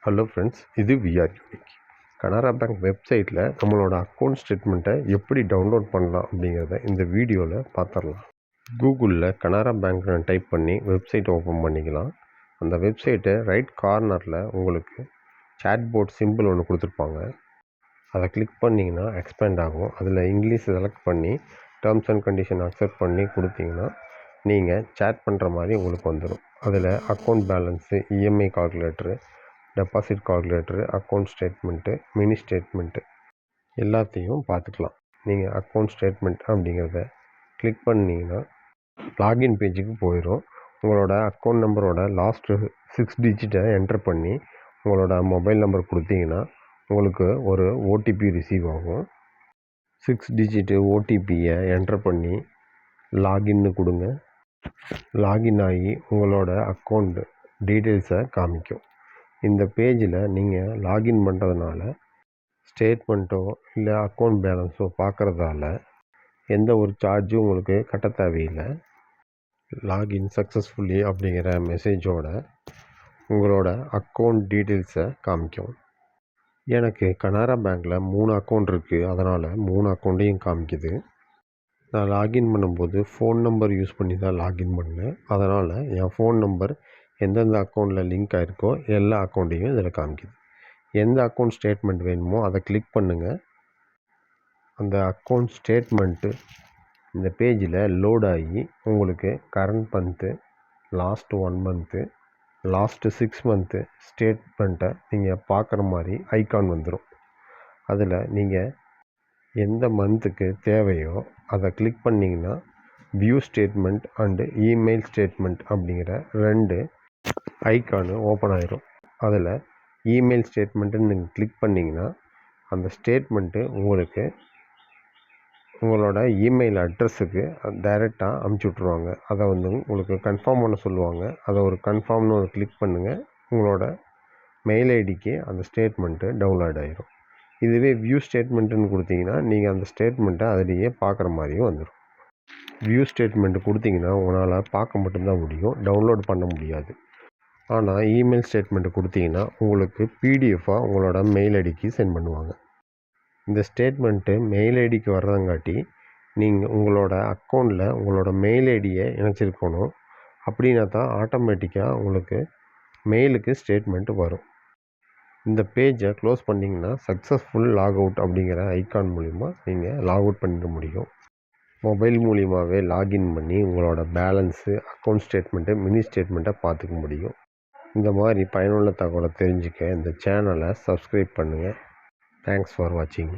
Hello friends, இது VR unique. Canara bank வெப்சைட்டில் நம்மளோட அக்கௌண்ட் ஸ்டேட்மெண்ட்டை எப்படி டவுன்லோட் பண்ணலாம் அப்படிங்கிறத இந்த வீடியோவில் பார்த்துடலாம். கூகுளில் கனரா பேங்க்னு டைப் பண்ணி வெப்சைட் ஓப்பன் பண்ணிக்கலாம். அந்த வெப்சைட்டை ரைட் கார்னரில் உங்களுக்கு சாட்போர்ட் சிம்பிள் ஒன்று கொடுத்துருப்பாங்க. அதை கிளிக் பண்ணிங்கன்னா எக்ஸ்பேண்ட் ஆகும். அதில் இங்கிலீஷ் செலக்ட் பண்ணி டேர்ம்ஸ் அண்ட் கண்டிஷன் அக்செப்ட் பண்ணி கொடுத்தீங்கன்னா நீங்கள் சேட் பண்ணுற மாதிரி உங்களுக்கு வந்துடும். அதில் account balance, EMI calculator, deposit calculator, account statement, mini statement எல்லாத்தையும் பார்த்துக்கலாம். நீங்கள் அக்கௌண்ட் ஸ்டேட்மெண்ட் அப்படிங்கிறத கிளிக் பண்ணிங்கன்னா லாகின் பேஜுக்கு போயிடும். உங்களோட அக்கௌண்ட் நம்பரோட லாஸ்ட்டு 6 டிஜிட்டை என்டர் பண்ணி உங்களோட மொபைல் நம்பர் கொடுத்தீங்கன்னா உங்களுக்கு ஒரு ஓடிபி ரிசீவ் ஆகும். 6 டிஜிட்டு ஓடிபியை என்டர் பண்ணி லாகின்னு கொடுங்க. லாகின் ஆகி உங்களோட அக்கௌண்ட் டீட்டெயில்ஸை காமிக்கும். இந்த பேஜில் நீங்கள் லாகின் பண்ணுறதுனால ஸ்டேட்மெண்ட்டோ இல்லை அக்கௌண்ட் பேலன்ஸோ பார்க்குறதால எந்த ஒரு சார்ஜும் உங்களுக்கு கட்ட தேவையில்லை. லாகின் சக்ஸஸ்ஃபுல்லி அப்படிங்கிற மெசேஜோட உங்களோட அக்கௌண்ட் டீட்டெயில்ஸை காமிக்கும். எனக்கு கனரா பேங்க்கில் 3 அக்கௌண்ட் இருக்குது, அதனால் 3 அக்கௌண்ட்டையும் காமிக்குது. நான் லாகின் பண்ணும்போது ஃபோன் நம்பர் யூஸ் பண்ணி தான் லாகின் பண்ணேன். அதனால் என் ஃபோன் நம்பர் எந்தெந்த அக்கௌண்ட்டில் லிங்க் ஆகிருக்கோ எல்லா அக்கௌண்ட்டையும் இதில் காமிக்குது. எந்த அக்கௌண்ட் ஸ்டேட்மெண்ட் வேணுமோ அதை கிளிக் பண்ணுங்கள். அந்த அக்கௌண்ட் ஸ்டேட்மெண்ட்டு இந்த பேஜில் லோட் ஆகி உங்களுக்கு current month, last 1 month, last 6 month ஸ்டேட்மெண்ட்டை நீங்கள் பார்க்குற மாதிரி ஐகான் வந்துடும். அதில் நீங்கள் எந்த மந்த்துக்கு தேவையோ அதை கிளிக் பண்ணிங்கன்னா view statement and email statement அப்படிங்கிற 2 ஐக்கானு ஓப்பன் ஆகிரும். அதில் இமெயில் ஸ்டேட்மெண்ட்டுன்னு நீங்கள் கிளிக் பண்ணிங்கன்னா அந்த ஸ்டேட்மெண்ட்டு உங்களுக்கு உங்களோட இமெயில் அட்ரஸுக்கு டைரெக்டாக அமுச்சு விட்ருவாங்க. அதை உங்களுக்கு கன்ஃபார்ம் பண்ண சொல்லுவாங்க. அதை ஒரு கன்ஃபார்ம்னு ஒரு கிளிக் பண்ணுங்கள். உங்களோட மெயில் ஐடிக்கு அந்த ஸ்டேட்மெண்ட்டு டவுன்லோட் ஆகிரும். இதுவே வியூ ஸ்டேட்மெண்ட்டுன்னு கொடுத்தீங்கன்னா நீங்கள் அந்த ஸ்டேட்மெண்ட்டை அதிலேயே பார்க்குற மாதிரியும் வந்துடும். வியூ ஸ்டேட்மெண்ட்டு கொடுத்தீங்கன்னா உங்களால் பார்க்க மட்டும்தான் முடியும், டவுன்லோட் பண்ண முடியாது. ஆனால் இமெயில் ஸ்டேட்மெண்ட்டு கொடுத்தீங்கன்னா உங்களுக்கு பிடிஎஃபாக உங்களோட மெயில் ஐடிக்கு சென்ட் பண்ணுவாங்க. இந்த ஸ்டேட்மெண்ட்டு மெயில் ஐடிக்கு வர்றதங்காட்டி நீங்கள் உங்களோட அக்கௌண்ட்டில் உங்களோட மெயில் ஐடியை இணைச்சிருக்கணும். அப்படின்னா தான் ஆட்டோமேட்டிக்காக உங்களுக்கு மெயிலுக்கு ஸ்டேட்மெண்ட்டு வரும். இந்த பேஜை க்ளோஸ் பண்ணிங்கன்னா சக்ஸஸ்ஃபுல் லாக் அவுட் அப்படிங்கிற ஐக்கான் மூலிமா நீங்கள் லாக் அவுட் பண்ணிட முடியும். மொபைல் மூலிமாவே லாகின் பண்ணி உங்களோட பேலன்ஸு, அக்கௌண்ட் ஸ்டேட்மெண்ட்டு, மினி ஸ்டேட்மெண்ட்டை பார்த்துக்க முடியும். இந்த மாதிரி பயனுள்ள தகவலை தெரிஞ்சுக்க இந்த சேனலை சப்ஸ்கிரைப் பண்ணுங்கள். தேங்க்ஸ் ஃபார் வாட்சிங்.